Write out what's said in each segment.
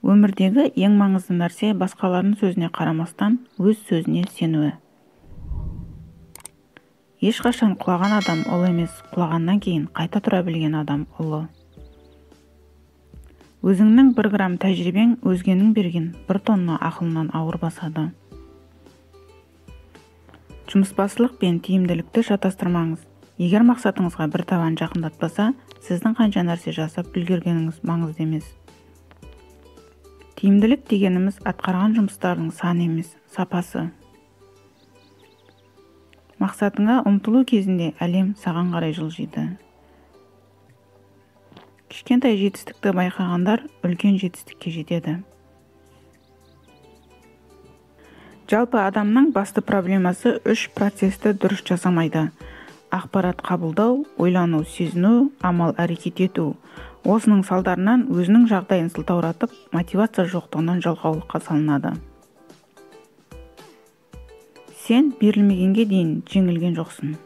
Өмірдегі ең маңызды нәрсе басқалардың сөзіне қарамастан өз сөзіне сенуі. Ешқашан құлаған адам ұлы емес, құлағаннан кейін қайта тұра білген адам ұлы. Өзіңнің 1 грамм тәжірибең өзгенің берген 1 тонна ақылынан ауыр басады. Жұмысбастылық пен тиімділікті шатастырмаңыз. Егер мақсатыңызға бір табан жақындатпаса, сіздің қанша нәрсе жасап үлгергеніңіз маңызды емес. Тиімділік дегеніміз атқарған жұмыстардың саны емес, сапасы. Мақсатыңа ұмтылу кезінде әлем саған қарай жылжиды. Кішкентай жетістікті байқағандар үлкен жетістікке жетеді. Жалпы адамның басты проблемасы 3 процесті дұрыс жасамайды. Ақпарат қабылдау, ойлану, сезіну, амал әрекет ету. Осының салдарынан өзінің жағдайын сылтауратып, мотивация жоқтығынан жалқаулыққа салынады. Сен берілмегенге дейін жеңілген жоқсың.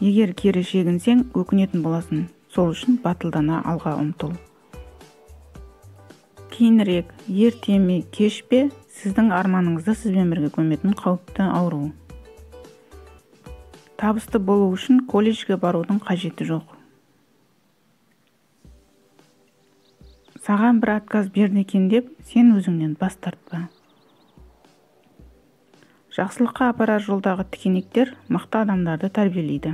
Егер кері шегінсең, өкінетін боласың. Сол үшін батылдана алға ұмтыл. Кейінірек, ерте ме, кеш пе, сіздің арманыңызды сізбен бірге көметін қауіпті ауру. Табысты болу үшін колледжге барудың қажеті жоқ. Саған бір отказ берді екен деп, сен өзіңнен бас тартпа. Жақсылыққа апарар жолдағы тікенектер мықты адамдарды тәрбиелейді.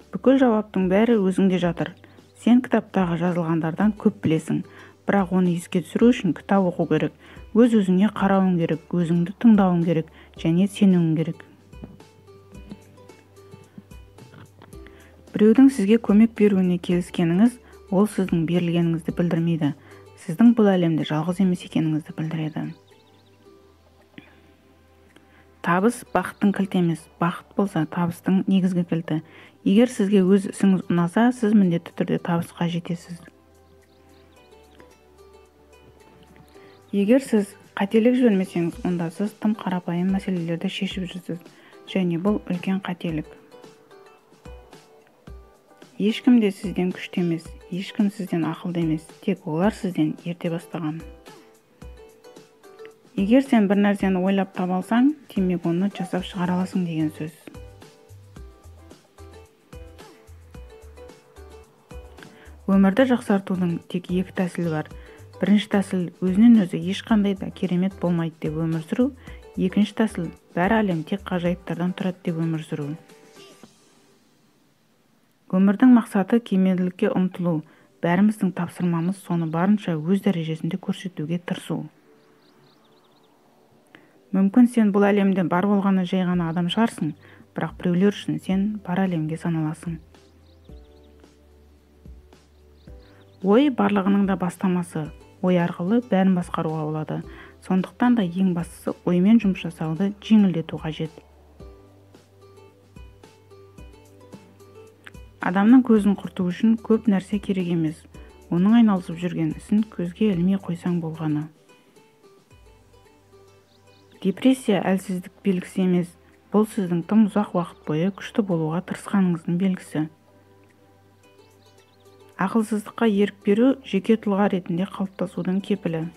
Бүкіл жауаптың бәрі өзіңде жатыр. Сен кітаптағы жазылғандардан көп білесің, бірақ оны еске түсіру үшін кітап оқу керек. Өз-өзіңе қарауың керек, өзіңді тыңдауың керек және сенуің керек. Біреудің сізге көмек беруіне келіскеніңіз, ол сіздің берілгеніңізді білдірмейді. Сіздің бұл әлемде жалғыз емес екеніңізді білдіреді. Табыс бақыттың кілті емес, бақыт болса табыстың негізгі кілті. Егер сізге өз ісіңіз ұнаса, сіз міндетті түрде табысқа жетесіз. Егер сіз қателік жібермесеңіз, онда сіз тым қарапайым мәселелерді шешіп жүрсіз, және бұл үлкен қателік. Ешкім де сізден күшті емес, ешкім сізден ақылды емес, тек олар сізден ерте бастаған. Егер сен бір нәрсені ойлап таба алсаң, демек оны жасап шығара аласың деген сөз. Өмірді жақсартудың тек 2 тәсілі бар. Бірінші тәсіл өзінен өзі ешқандай да керемет болмайды деп өмір сүру, екінші тәсіл бәрі әлем тек ғажайыптардан тұрады деп өмір сүру. Өмірдің мақсаты кемелдікке ұмтылу. Бәріміздің тапсырмамыз соны барынша өз дәрежесінде көрсетуге тырысу. Мүмкін сен бұл әлемде бар болғаны жай ғана адам шығарсың, бірақ біреулер үшін сен бар әлемге саналасың. Ой барлығының да бастамасы. Ой арқылы бәрін басқаруға болады. Сондықтан да ең бастысы оймен жұмыс жасауды жеңілдету қажет. Адамның көзін құрту үшін көп нәрсе керек емес. Оның айналысып жүрген ісін көзге ілмей қойсаң болғаны. Депрессия әлсіздік белгісі емес. Бұл сіздің тым ұзақ уақыт бойы күшті болуға тырысқаныңыздың белгісі. Ақылсыздыққа ерік беру жеке тұлға ретінде қалыптасудың кепілі.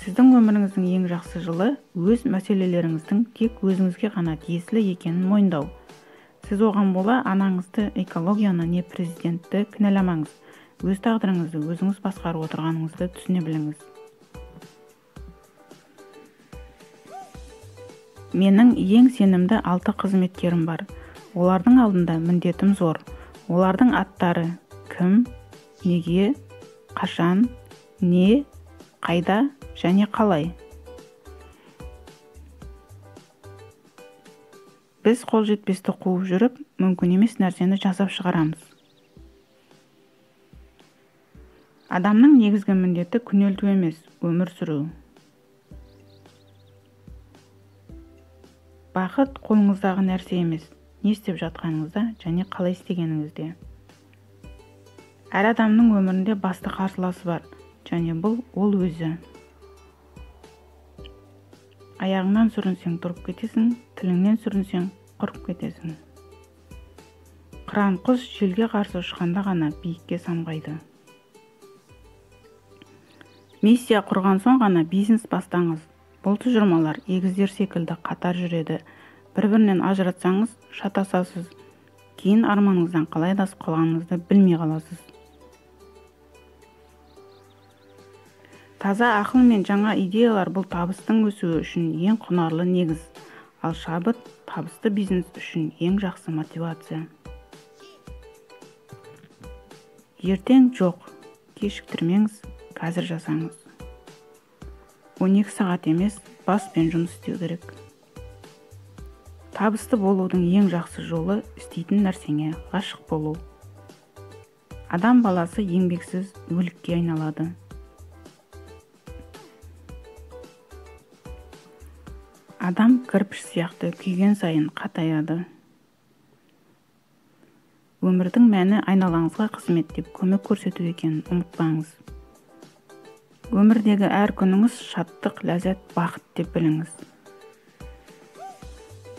Сіздің өміріңіздің ең жақсы жылы өз мәселелеріңіздің тек өзіңізге ғана тиесілі екенін мойындау. Сіз оған бола анаңызды, экологияны не президентті кінәламаңыз. Өз тағдырыңызды өзіңіз басқарып отырғаныңызды түсіне біліңіз. Менің ең сенімді 6 қызметкерім бар. Олардың алдында міндетім зор. Олардың аттары кім, неге, қашан, не, қайда және қалай. Біз қол жетпесті қуып жүріп, мүмкін емес нәрсені жасап шығарамыз. Адамның негізгі міндеті күнелту емес, өмір сүру. Бақыт қолыңыздағы нәрсе емес, не істеп жатқаныңызда және қалай істегеніңізде. Әр адамның өмірінде басты қарсыласы бар, және бұл ол өзі. Аяғыңнан сүрінсең тұрып кетесің, тіліңнен сүрінсең құрып кетесің. Қыран құс желге қарсы ұшқанда ғана биікке самғайды. Миссия құрған соң ғана бизнес бастаңыз. Бұл тұжырмалар егіздер секілді қатар жүреді. Бір-бірінен ажыратсаңыз, шатасасыз. Кейін арманыңыздан қалай адасып қалғаныңызды білмей қаласыз. Таза ақыл мен жаңа идеялар бұл табыстың өсуі үшін ең құнарлы негіз. Ал шабыт табысты бизнес үшін ең жақсы мотивация. Ертең жоқ, кешіктірмеңіз, қазір жасаңыз. 12 сағат емес, баспен жұмыс істеу керек. Табысты болудың ең жақсы жолы істейтін нәрсеңе ғашық болу. Адам баласы еңбексіз өлікке айналады. Адам кірпіш сияқты күйген сайын қатаяды. Өмірдің мәні айналаңызға қызмет деп көмек көрсету екенін ұмытпаңыз. Өмірдегі әр күніңіз шаттық, ләззат, бақыт деп біліңіз.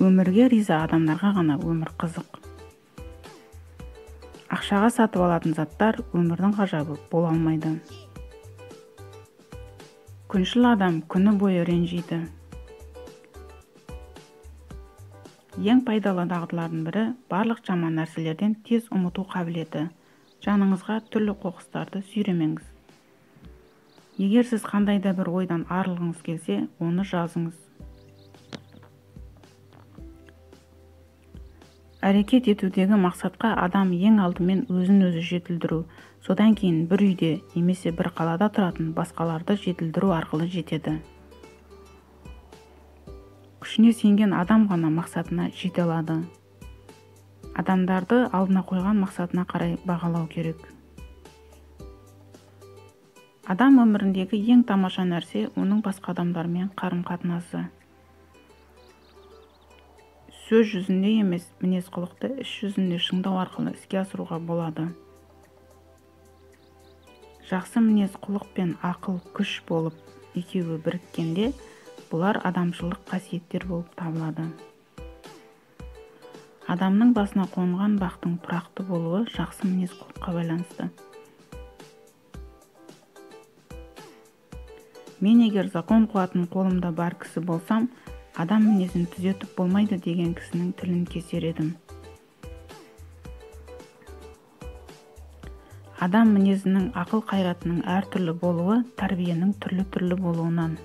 Өмірге риза адамдарға ғана өмір қызық. Ақшаға сатып алатын заттар өмірдің ғажабы бола алмайды. Күншіл адам күні бойы ренжиді. Ең пайдалы дағдылардың бірі барлық жаман нәрселерден тез ұмыту қабілеті. Жаныңызға түрлі қоқыстарды сүйремеңіз. Егер сіз қандайда бір ойдан арылғыңыз келсе, оны жазыңыз. Әрекет етудегі мақсатқа адам ең алдымен өзін-өзі жетілдіру, содан кейін бір үйде немесе бір қалада тұратын басқаларды жетілдіру арқылы жетеді. Күшіне сенген адам ғана мақсатына жете алады. Адамдарды алдына қойған мақсатына қарай бағалау керек. Адам өміріндегі ең тамаша нәрсе оның басқа адамдармен қарым-қатынасы. Сөз жүзінде емес, мінез-құлықты іс жүзінде шыңдау арқылы іске асыруға болады. Жақсы мінез-құлық пен ақыл күш болып екеуі біріккенде, бұлар адамшылық қасиеттер болып табылады. Адамның басына қонған бақтың тұрақты болуы жақсы мінез-құлыққа байланысты. Мен егер закон қуатын қолымда бар кісі болсам, адам мінезін түзетіп болмайды деген кісінің тілін кесер едім. Адам мінезінің ақыл қайратының әртүрлі болуы тәрбиенің түрлі болуынан.